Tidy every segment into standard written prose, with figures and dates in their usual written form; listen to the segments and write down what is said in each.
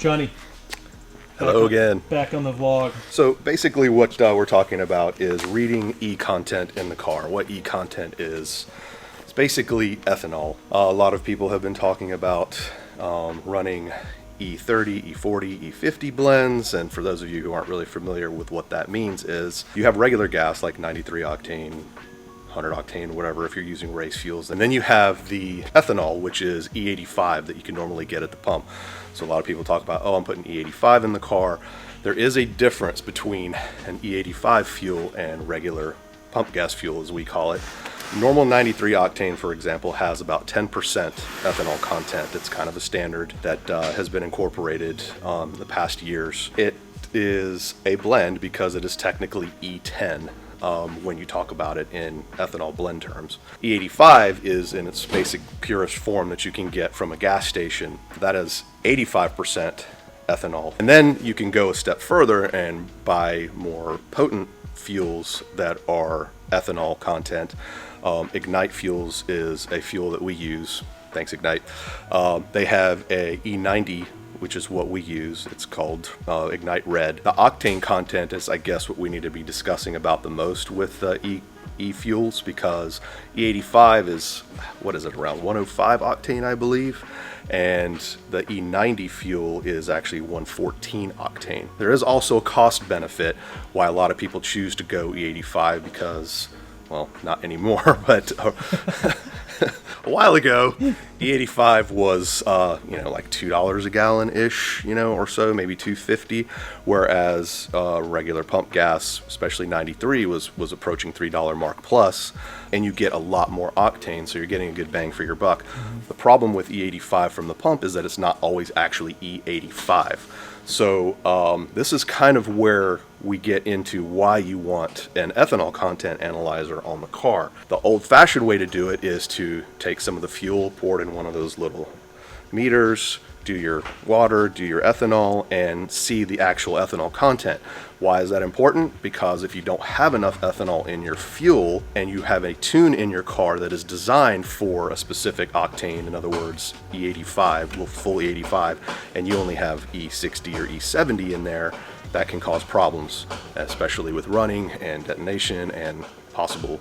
Johnny, Hello again. back on the vlog. So basically what we're talking about is reading e-content in the car. What e-content is, it's basically ethanol. A lot of people have been talking about running E30, E40, E50 blends, and for those of you who aren't really familiar with what that means is you have regular gas like 93 octane, 100 octane, whatever, if you're using race fuels. And then you have the ethanol, which is E85 that you can normally get at the pump. So a lot of people talk about, oh, I'm putting E85 in the car. There is a difference between an E85 fuel and regular pump gas fuel, as we call it. Normal 93 octane, for example, has about 10% ethanol content. It's kind of a standard that has been incorporated the past years. It is a blend because it is technically E10 when you talk about it in ethanol blend terms. E85 is in its basic purest form that you can get from a gas station. That is 85% ethanol. And then you can go a step further and buy more potent fuels that are ethanol content. Ignite Fuels is a fuel that we use. Thanks, Ignite. They have a E90, which is what we use. It's called Ignite Red. The octane content is, I guess, what we need to be discussing about the most with e-fuels, because E85 is, what is it, around 105 octane, I believe, and the E90 fuel is actually 114 octane. There is also a cost benefit why a lot of people choose to go E85 because, well, not anymore, but a while ago, E85 was, like $2 a gallon ish, or so, maybe $2.50, whereas regular pump gas, especially 93, was approaching $3 mark plus, and you get a lot more octane, so you're getting a good bang for your buck. The problem with E85 from the pump is that it's not always actually E85. So this is kind of where we get into why you want an ethanol content analyzer on the car. The old-fashioned way to do it is to take some of the fuel, pour it in one of those little meters, do your water, do your ethanol, and see the actual ethanol content. Why is that important? Because if you don't have enough ethanol in your fuel and you have a tune in your car that is designed for a specific octane, in other words, E85, well, full E85, and you only have E60 or E70 in there, that can cause problems, especially with running and detonation and possible,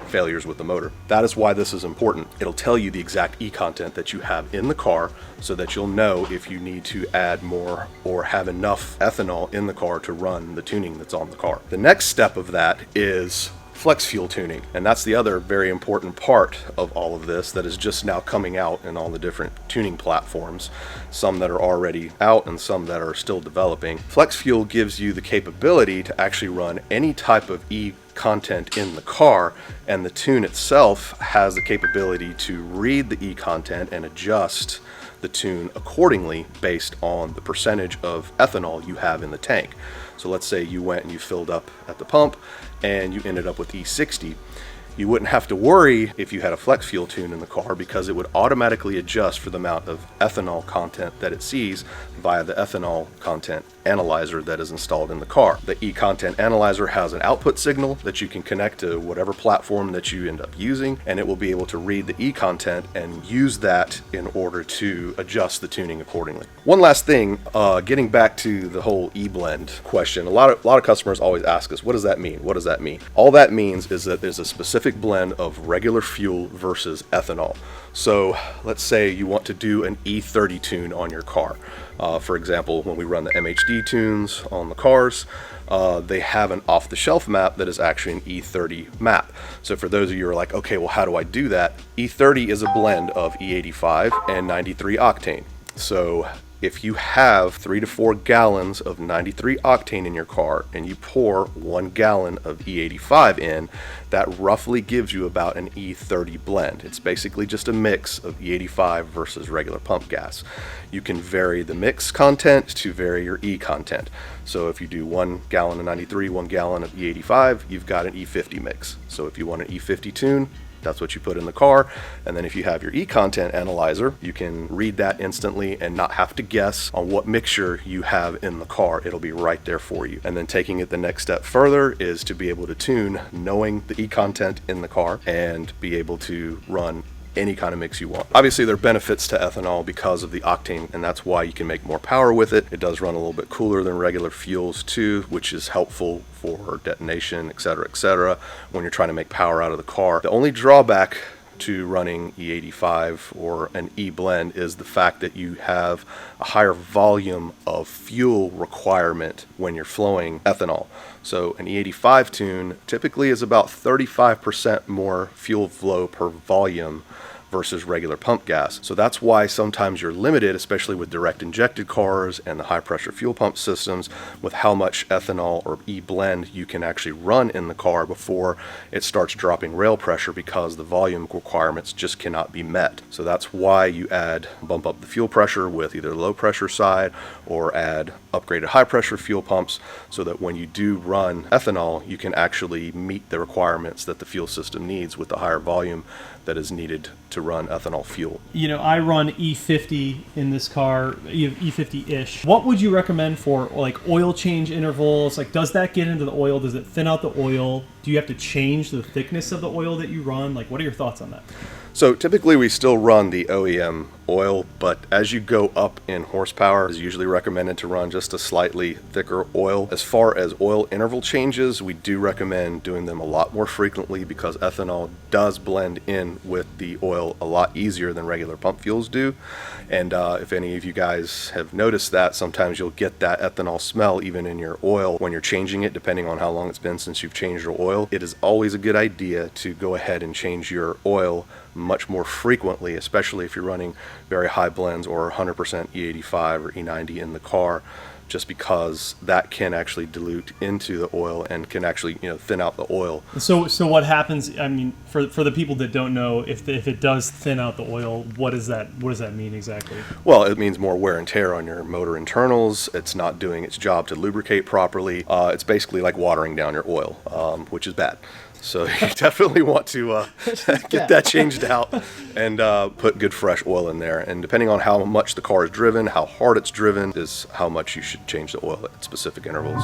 failures with the motor. That is why this is important. It'll tell you the exact e-content that you have in the car so that you'll know if you need to add more or have enough ethanol in the car to run the tuning that's on the car. The next step of that is flex fuel tuning, and that's the other very important part of all of this that is just now coming out in all the different tuning platforms, some that are already out and some that are still developing. Flex fuel gives you the capability to actually run any type of e-content in the car, and the tune itself has the capability to read the e-content and adjust the tune accordingly based on the percentage of ethanol you have in the tank. So let's say you went and you filled up at the pump and you ended up with E60. You wouldn't have to worry if you had a flex fuel tune in the car because it would automatically adjust for the amount of ethanol content that it sees via the ethanol content analyzer that is installed in the car. The e-content analyzer has an output signal that you can connect to whatever platform that you end up using, and it will be able to read the e-content and use that in order to adjust the tuning accordingly. One last thing, getting back to the whole e-blend question, a lot of customers always ask us, what does that mean? What does that mean? All that means is that there's a specific blend of regular fuel versus ethanol. So let's say you want to do an E30 tune on your car. For example, when we run the MHD tunes on the cars, they have an off-the-shelf map that is actually an E30 map. So for those of you who are like, okay, well, how do I do that? E30 is a blend of E85 and 93 octane. So if you have 3 to 4 gallons of 93 octane in your car and you pour 1 gallon of E85 in, that roughly gives you about an E30 blend. It's basically just a mix of E85 versus regular pump gas. You can vary the mix content to vary your E content. So if you do 1 gallon of 93, 1 gallon of E85, you've got an E50 mix. So if you want an E50 tune, that's what you put in the car. And then if you have your e-content analyzer, you can read that instantly and not have to guess on what mixture you have in the car. It'll be right there for you. And then taking it the next step further is to be able to tune knowing the e-content in the car and be able to run any kind of mix you want. Obviously, there are benefits to ethanol because of the octane, and that's why you can make more power with it. It does run a little bit cooler than regular fuels too, which is helpful for detonation, etc., when you're trying to make power out of the car. The only drawback to running E85 or an E blend is the fact that you have a higher volume of fuel requirement when you're flowing ethanol. So an E85 tune typically is about 35% more fuel flow per volume versus regular pump gas. So that's why sometimes you're limited, especially with direct injected cars and the high pressure fuel pump systems, with how much ethanol or E-blend you can actually run in the car before it starts dropping rail pressure, because the volume requirements just cannot be met. So that's why you bump up the fuel pressure with either low pressure side or add upgraded high pressure fuel pumps, so that when you do run ethanol, you can actually meet the requirements that the fuel system needs with the higher volume that is needed to run ethanol fuel. You know, I run E50 in this car, E50-ish. What would you recommend for like oil change intervals? Like, does that get into the oil? Does it thin out the oil? Do you have to change the thickness of the oil that you run? Like, what are your thoughts on that? So typically we still run the OEM oil, but as you go up in horsepower, it's usually recommended to run just a slightly thicker oil. As far as oil interval changes, we do recommend doing them a lot more frequently, because ethanol does blend in with the oil a lot easier than regular pump fuels do. And if any of you guys have noticed that, sometimes you'll get that ethanol smell even in your oil when you're changing it, depending on how long it's been since you've changed your oil. It is always a good idea to go ahead and change your oil much more frequently, especially if you're running very high blends or 100% E85 or E90 in the car, just because that can actually dilute into the oil and can actually, thin out the oil. So what happens? I mean, for the people that don't know, if it does thin out the oil, what does that mean exactly? Well, it means more wear and tear on your motor internals. It's not doing its job to lubricate properly. It's basically like watering down your oil, which is bad. So you definitely want to get that changed out and put good fresh oil in there. And depending on how much the car is driven, how hard it's driven, is how much you should change the oil at specific intervals.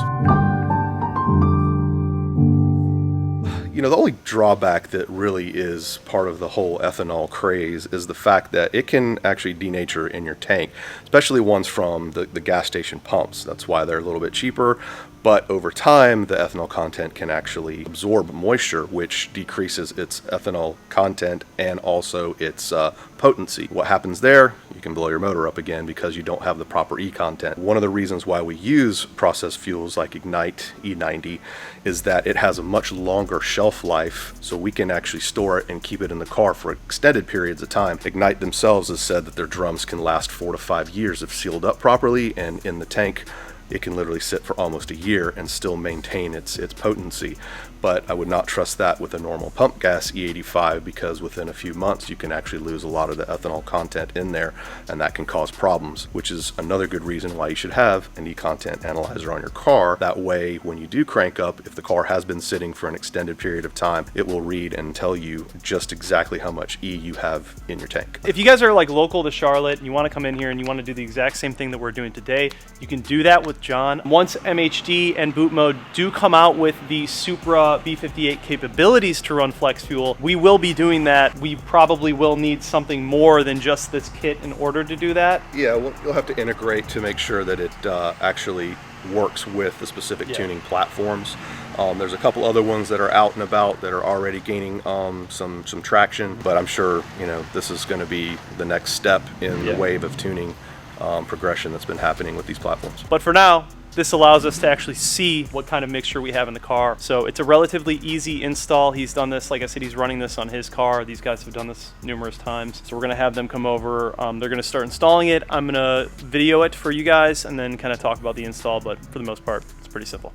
The only drawback that really is part of the whole ethanol craze is the fact that it can actually denature in your tank, especially ones from the gas station pumps. That's why they're a little bit cheaper. But over time, the ethanol content can actually absorb moisture, which decreases its ethanol content and also its potency. What happens there? You can blow your motor up again because you don't have the proper E content. One of the reasons why we use processed fuels like Ignite E90 is that it has a much longer shelf life, so we can actually store it and keep it in the car for extended periods of time. Ignite themselves has said that their drums can last 4 to 5 years if sealed up properly, and in the tank it can literally sit for almost a year and still maintain its potency. But I would not trust that with a normal pump gas E85, because within a few months you can actually lose a lot of the ethanol content in there, and that can cause problems, which is another good reason why you should have an E-content analyzer on your car. That way, when you do crank up, if the car has been sitting for an extended period of time, it will read and tell you just exactly how much E you have in your tank. If you guys are like local to Charlotte and you want to come in here and you want to do the exact same thing that we're doing today, you can do that with John. Once MHD and Boot Mode do come out with the Supra B58 capabilities to run flex fuel, we will be doing that. We probably will need something more than just this kit in order to do that. Yeah, well, you'll have to integrate to make sure that it actually works with the specific tuning platforms. There's a couple other ones that are out and about that are already gaining some traction, but I'm sure this is going to be the next step in the wave of tuning progression that's been happening with these platforms. But for now, this allows us to actually see what kind of mixture we have in the car. So it's a relatively easy install. He's done this, like I said, he's running this on his car. These guys have done this numerous times. So we're gonna have them come over. They're gonna start installing it. I'm gonna video it for you guys and then kind of talk about the install, but for the most part, it's pretty simple.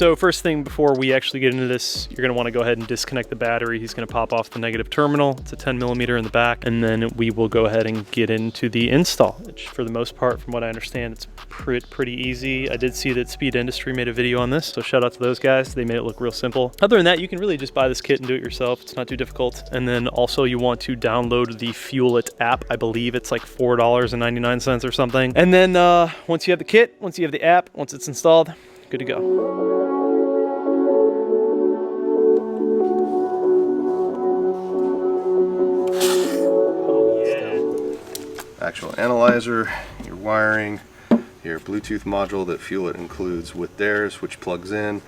So first thing before we actually get into this, you're gonna wanna go ahead and disconnect the battery. He's gonna pop off the negative terminal. It's a 10mm in the back. And then we will go ahead and get into the install, which for the most part, from what I understand, it's pretty easy. I did see that Speed Industry made a video on this, so shout out to those guys. They made it look real simple. Other than that, you can really just buy this kit and do it yourself. It's not too difficult. And then also you want to download the Fuel It app. I believe it's like $4.99 or something. And then once you have the kit, once you have the app, once it's installed, good to go. Actual analyzer, your wiring, your Bluetooth module that Fuel It includes with theirs, which plugs in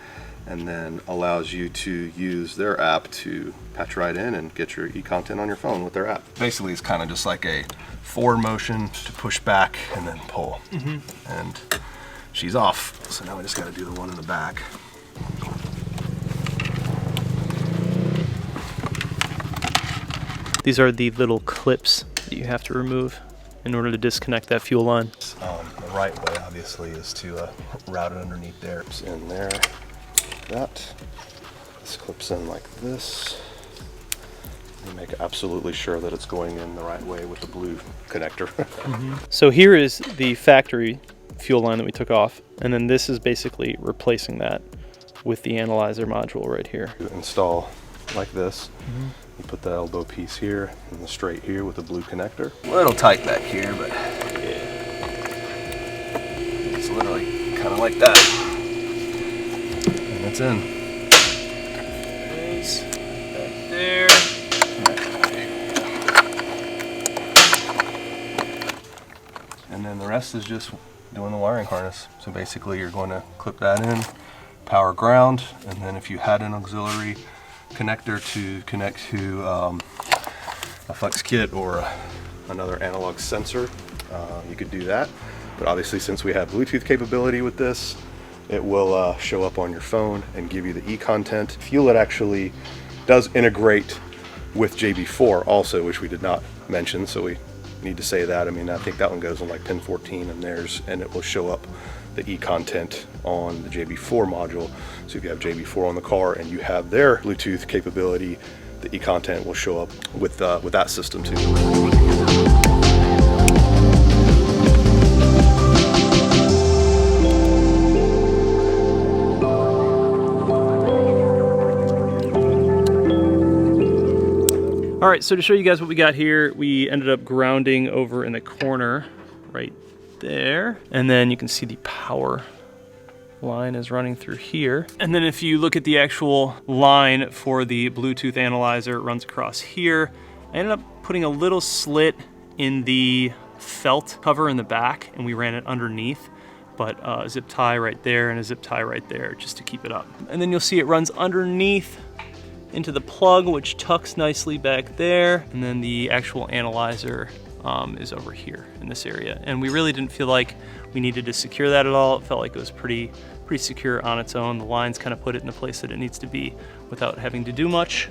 and then allows you to use their app to patch right in and get your e-content on your phone with their app. Basically, it's kind of just like a forward motion to push back and then pull. And she's off, so now we just got to do the one in the back. These are the little clips that you have to remove in order to disconnect that fuel line. The right way, obviously, is to route it underneath there. It's in there, that. This clips in like this. You make absolutely sure that it's going in the right way with the blue connector. So here is the factory fuel line that we took off, and then this is basically replacing that with the analyzer module right here. You install like this. You put the elbow piece here and the straight here with the blue connector. A little tight back here, but it's literally kind of like that. And it's in. Back there. And then the rest is just doing the wiring harness. So basically you're going to clip that in, power ground, and then if you had an auxiliary connector to connect to a flex kit or another analog sensor, you could do that. But obviously, since we have Bluetooth capability with this, it will show up on your phone and give you the e-content. Fuel It actually does integrate with JB4 also, which we did not mention, so we need to say that. I mean, I think that one goes on like pin 14 in theirs, and it will show up the e-content on the JB4 module. So if you have JB4 on the car and you have their Bluetooth capability, the e-content will show up with that system too. All right, so to show you guys what we got here, we ended up grounding over in the corner right there. And then you can see the power line is running through here. And then if you look at the actual line for the Bluetooth analyzer, it runs across here. I ended up putting a little slit in the felt cover in the back, and we ran it underneath, but a zip tie right there and a zip tie right there just to keep it up. And then you'll see it runs underneath into the plug, which tucks nicely back there. And then the actual analyzer is over here in this area. And we really didn't feel like we needed to secure that at all. It felt like it was pretty secure on its own. The lines kind of put it in the place that it needs to be without having to do much.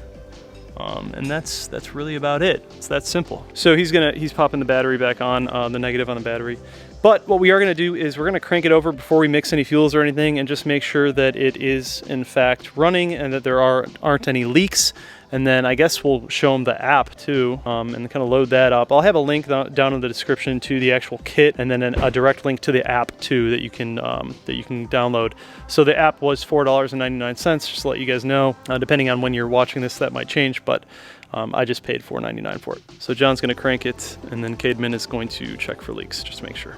And that's really about it. It's that simple. So he's popping the battery back on, the negative on the battery. But what we are gonna do is we're gonna crank it over before we mix any fuels or anything, and just make sure that it is in fact running and that there aren't any leaks. And then I guess we'll show them the app too, and kind of load that up. I'll have a link down in the description to the actual kit, and then a direct link to the app too that you can download. So the app was $4.99, just to let you guys know. Depending on when you're watching this, that might change, but I just paid $4.99 for it. So John's gonna crank it, and then Cademan is going to check for leaks, just to make sure.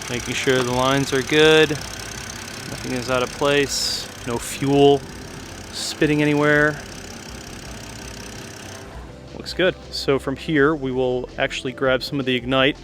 Making sure the lines are good, nothing is out of place, no fuel spitting anywhere. Looks good. So from here, we will actually grab some of the Ignite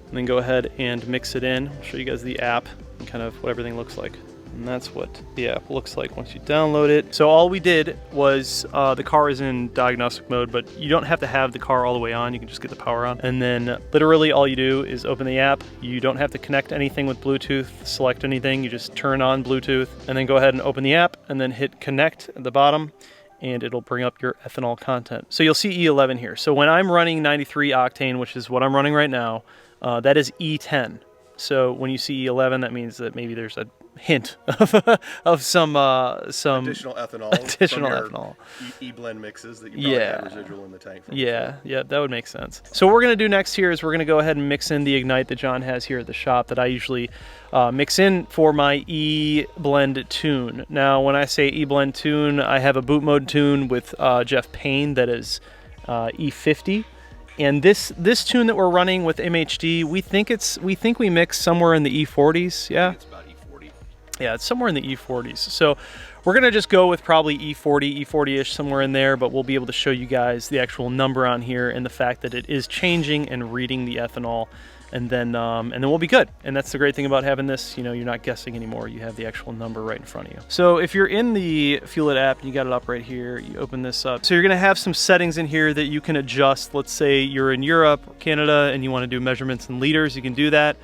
and then go ahead and mix it in. I'll show you guys the app and kind of what everything looks like. And that's what the app looks like once you download it. So all we did was, the car is in diagnostic mode, but you don't have to have the car all the way on. You can just get the power on. And then literally all you do is open the app. You don't have to connect anything with Bluetooth, select anything. You just turn on Bluetooth and then go ahead and open the app and then hit connect at the bottom. and it'll bring up your ethanol content. So you'll see E11 here. So when I'm running 93 octane, which is what I'm running right now, that is E10. So when you see E11, that means that maybe there's a hint of some additional ethanol. E-blend mixes that you probably had residual in the tank from before. Yeah, that would make sense. So what we're going to do next here is we're going to go ahead and mix in the Ignite that John has here at the shop that I usually mix in for my E-blend tune. Now, when I say E-blend tune, I have a boot mode tune with Jeff Payne that is E50. And this tune that we're running with MHD, we think we mix somewhere in the E40s. Yeah, it's about E40. Yeah, it's somewhere in the E40s. So we're gonna just go with probably E40, E40-ish, somewhere in there. But we'll be able to show you guys the actual number on here and the fact that it is changing and reading the ethanol, and then we'll be good. And that's the great thing about having this. You know, you're not guessing anymore. You have the actual number right in front of you. So if you're in the Fuel It app, you got it up right here. You open this up. So you're gonna have some settings in here that you can adjust. Let's say you're in Europe or Canada and you want to do measurements in liters. You can do that.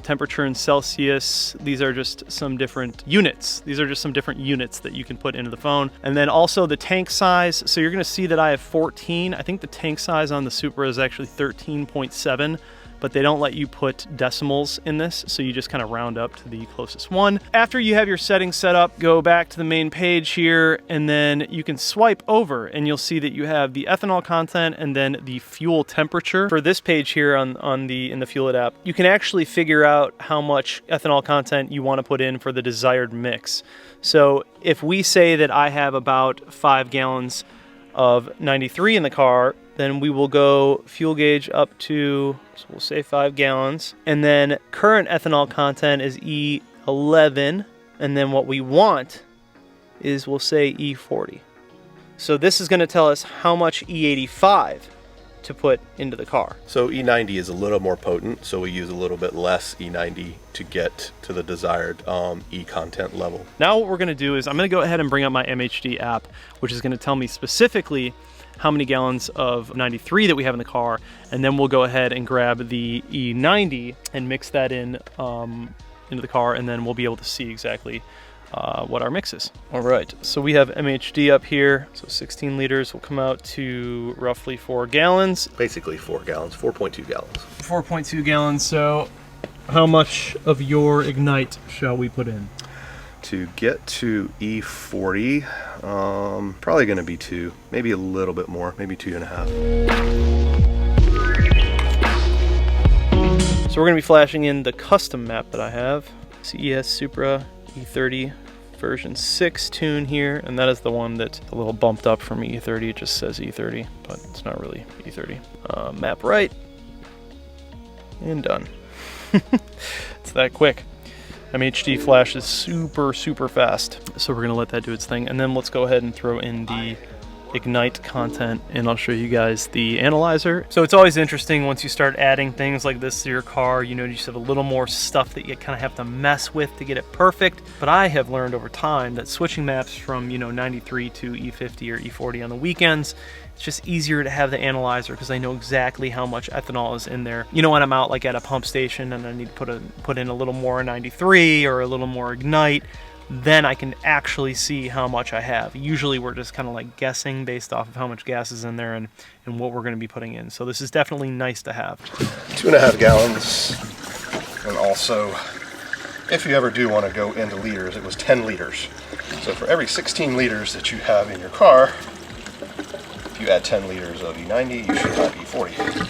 Temperature in Celsius. These are just some different units. These are just some different units that you can put into the phone. And then also the tank size. So you're gonna see that I have 14. I think the tank size on the Supra is actually 13.7. But they don't let you put decimals in this, so you just kind of round up to the closest one. After you have your settings set up, go back to the main page here, and then you can swipe over, and you'll see that you have the ethanol content and then the fuel temperature. For this page here in the Fuel It app, you can actually figure out how much ethanol content you want to put in for the desired mix. So if we say that I have about 5 gallons of 93 in the car, then we will go fuel gauge up to, so we'll say 5 gallons. And then current ethanol content is E11. And then what we want is, we'll say E40. So this is going to tell us how much E85 to put into the car. So E90 is a little more potent, so we use a little bit less E90 to get to the desired E content level. Now what we're going to do is I'm going to go ahead and bring up my MHD app, which is going to tell me specifically how many gallons of 93 that we have in the car, and then we'll go ahead and grab the E90 and mix that in into the car, and then we'll be able to see exactly what our mix is. All right, so we have MHD up here, so 16 liters will come out to roughly 4 gallons. Basically 4 gallons, 4.2 gallons. 4.2 gallons, so how much of your Ignite shall we put in? To get to E40, probably going to be 2, maybe a little bit more, maybe 2.5. So we're going to be flashing in the custom map that I have, CES Supra E30 version 6 tune here, and that is the one that's a little bumped up from E30. It just says E30, but it's not really E30. Map right, and done. It's that quick. MHD flash is super fast, so we're gonna let that do its thing, and then let's go ahead and throw in the Ignite content, and I'll show you guys the analyzer. So it's always interesting once you start adding things like this to your car. You know, you just have a little more stuff that you kind of have to mess with to get it perfect. But I have learned over time that switching maps from 93 to E50 or E40 on the weekends, it's just easier to have the analyzer because I know exactly how much ethanol is in there. You know, when I'm out like at a pump station and I need to put in a little more 93 or a little more Ignite, then I can actually see how much I have. Usually we're just kind of like guessing based off of how much gas is in there and what we're going to be putting in. So this is definitely nice to have. 2.5 gallons. And also, if you ever do want to go into liters, it was 10 liters. So for every 16 liters that you have in your car, if you add 10 liters of E90, you should have E40.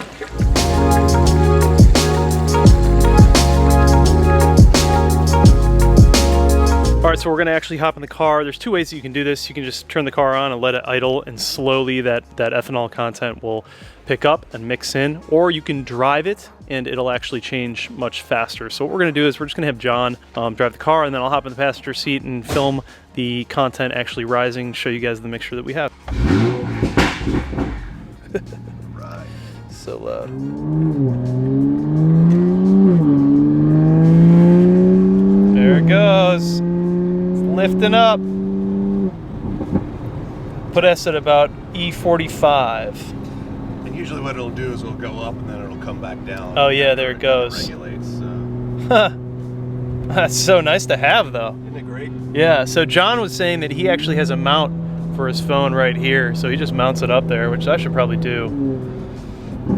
All right, so we're gonna actually hop in the car. There's 2 ways that you can do this. You can just turn the car on and let it idle, and slowly that ethanol content will pick up and mix in, or you can drive it and it'll actually change much faster. So what we're gonna do is we're just gonna have John drive the car, and then I'll hop in the passenger seat and film the content actually rising, show you guys the mixture that we have. Right. So loud. There it goes. Lifting up. Put us at about E45. And usually what it'll do is it'll go up and then it'll come back down. Oh yeah, there it goes. Regulates, so. Huh. That's so nice to have though. Isn't it great? Yeah, so John was saying that he actually has a mount for his phone right here, so he just mounts it up there, which I should probably do.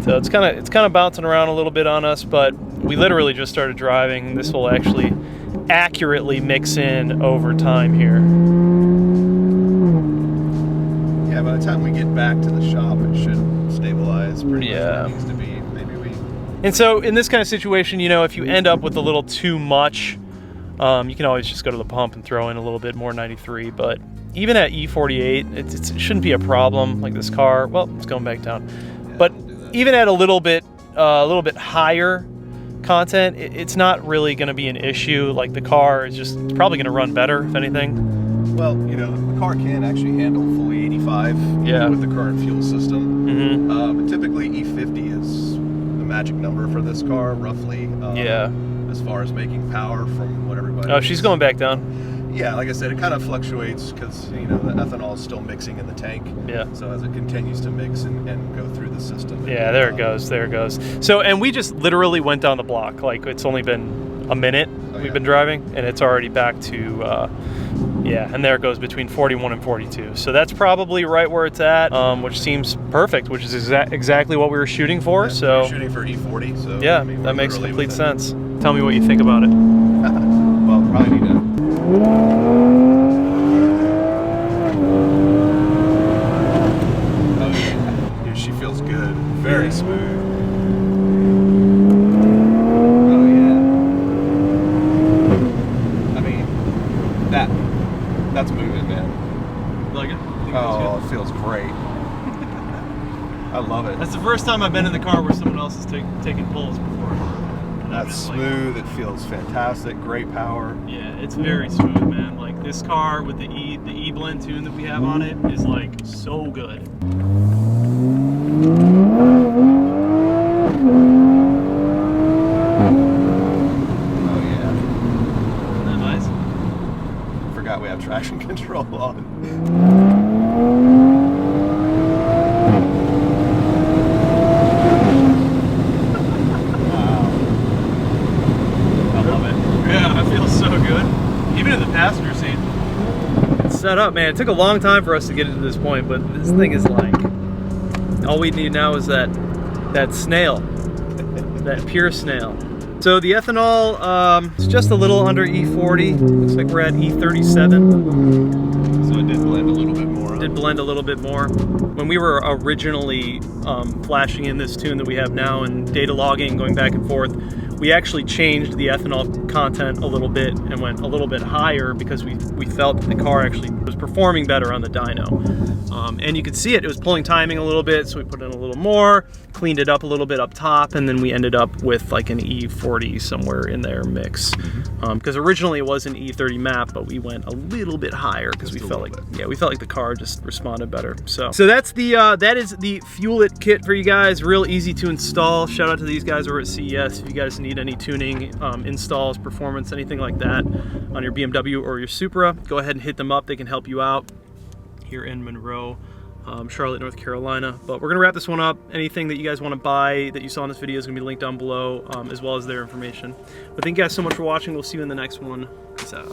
So it's kind of bouncing around a little bit on us, but we literally just started driving. This will actually accurately mix in over time here. Yeah, by the time we get back to the shop, it should stabilize pretty much where it needs to be. And so in this kind of situation, you know, if you end up with a little too much, you can always just go to the pump and throw in a little bit more 93. But even at E48, it shouldn't be a problem. Like this car, well, it's going back down. Yeah, but even at a little bit higher content, it's not really going to be an issue. Like the car is it's probably going to run better, if anything. Well, you know, the car can actually handle fully 85 with the current fuel system. Mm-hmm. But typically E50 is the magic number for this car, roughly. As far as making power from what everybody. Oh, she's going back down. Yeah, like I said, it kind of fluctuates because, you know, the ethanol is still mixing in the tank. Yeah. So as it continues to mix and go through the system. Yeah, there it goes. There it goes. So, and we just literally went down the block. Like, it's only been a minute we've been driving, and it's already back to, and there it goes between 41 and 42. So that's probably right where it's at, which seems perfect, which is exactly what we were shooting for. Yeah, so we were shooting for E40. So yeah, I mean, that makes complete sense. Tell me what you think about it. Well, probably need to. Oh yeah, she feels good. Very smooth. Oh yeah. I mean, that's moving, man. Like it? Oh, it feels great. I love it. That's the first time I've been in the car where someone else has taken pulls before. That's smooth. It feels fantastic. Great power. Yeah, it's very smooth, man. Like this car with the E blend tune that we have on it is like so good. Oh yeah. Isn't that nice? Forgot we have traction control on. Passenger seat. It's set up, man. It took a long time for us to get it to this point, but this thing is like, all we need now is that snail, that pure snail. So the ethanol is just a little under E40. Looks like we're at E37. So it did blend a little bit more. Did blend a little bit more. When we were originally flashing in this tune that we have now and data logging, going back and forth, we actually changed the ethanol content a little bit and went a little bit higher because we felt that the car actually was performing better on the dyno. And you could see it was pulling timing a little bit, so we put in a little more, cleaned it up a little bit up top, and then we ended up with like an E40 somewhere in there mix. Because originally it was an E30 map, but we went a little bit higher because we felt like the car just responded better. So that's that is the Fuel It kit for you guys. Real easy to install. Shout out to these guys over at CES. If you guys need any tuning, installs, performance, anything like that on your BMW or your Supra, go ahead and hit them up. They can help you out here in Monroe, Charlotte, North Carolina. But we're gonna wrap this one up. Anything that you guys want to buy that you saw in this video is gonna be linked down below, as well as their information. But thank you guys so much for watching. We'll see you in the next one. Peace out.